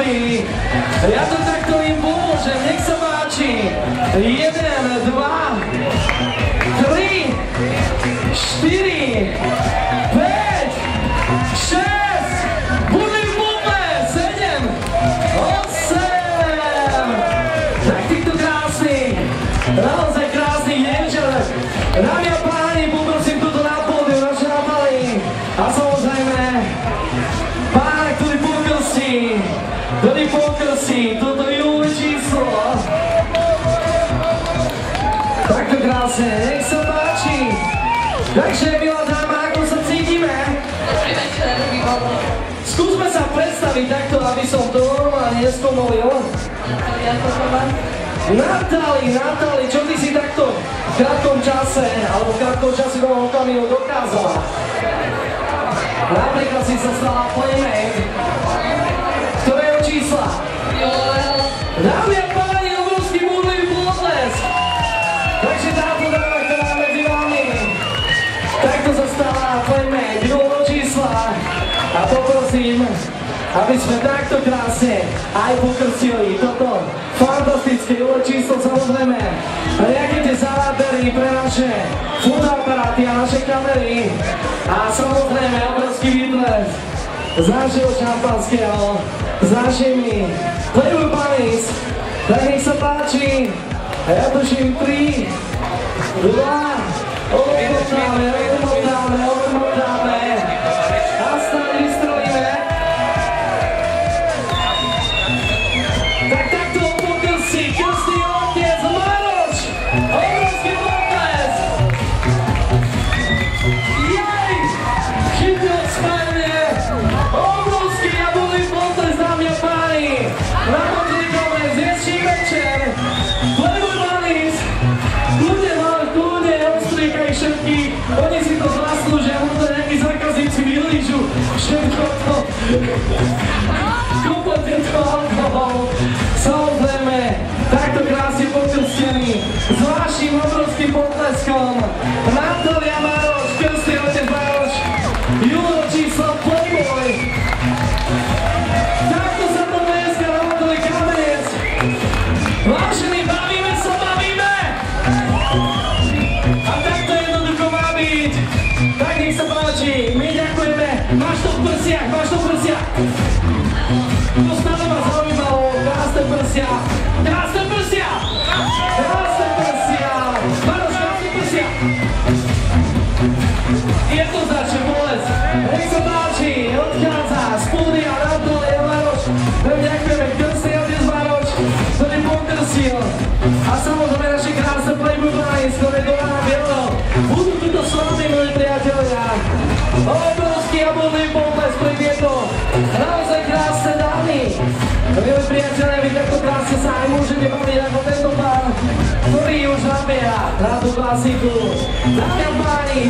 baví. Ja to takto im pomôžem, nech sa páči. 1, 2, 3, 4, 5, 6, budli v buble, 7, 8. Tak týchto krásnych, naozaj krásnych dievčat. Dámy a páni, poprosím túto na pódium, naše Natálie. A samozrejme, pána, ktorý pokrstí toto júle číslo. Takto krásne, nech sa páči. Takže, milá dáma, ako sa cítime? Dobrý večer, výborné. Skúsme sa predstaviť takto, aby som to normálne neskomolil. Natália Kotová. Natália, čo ty si takto v krátkom čase, alebo v krátkom časovom okamihu dokázala? Napríklad si sa stala playmate. Ktorého čísla? Jolého. Dámy a páni, obrovský búrlivý potlesk. Takže táto dáma, ktorá medzi vami takto sa stala playmate druhého čísla. A poprosím, aby sme takto krásne aj pokrstili toto fantastické júle číslo, samozrejme. Riadite zábery pre naše fotoaparáty a naše kamery. A samozrejme obrovský výtlesk z našeho šampanského, s našimi Playboy Bunnies. Tak nech sa páči. A ja tuším 3, 2, odmotáme. A snáď vystrojíme. Tak takto pokrstí, krstný otec Maroš. Obrovský potlesk. Jej, chytil správne. Obrovský jablkový potlesk, dámy a páni. Na Modrikove, dnešný večer. Playboy Bunnies. Kľudne ostriekaj všetkých. Oni si to zaslúžia, možno nejakí zákazníci vylížu. Všetko to. Kompletne to alkohol. Samozrejme, takto krásne pokrstený. S vaším obrovským potleskom. Natália Maroš, krstný otec Maroš. Júlo číslo Playboy. Takto sa to dneska navodili kamenec. Vážení, bavíme sa, bavíme. A takto jednoducho má byť. Tak nech sa páči, my ďakujeme. Máš to v prsiach, máš to v prsiach. To stále ma zaujímalo, krásne prsia. Krásne prsia. Krásne prsia. Maroš, krásne prsia. Jednoznačne bolesť. Nech sa páči, odchádza z pódia Natália Maroš. Ďakujeme, krstný otec Maroš, ktorý pokrstil. A samozrejme naše krásne Playboy Bunnies, ktoré do rána bielo. Budú tuto s vami, moji priatelia. Obrovský jablkový potlesk pre tieto naozaj krásne dámy. Milí priatelia, vy takto krásne sa aj môžete baviť ako tento pán, ktorý už nabieha na tú klasiku. Dámy a páni,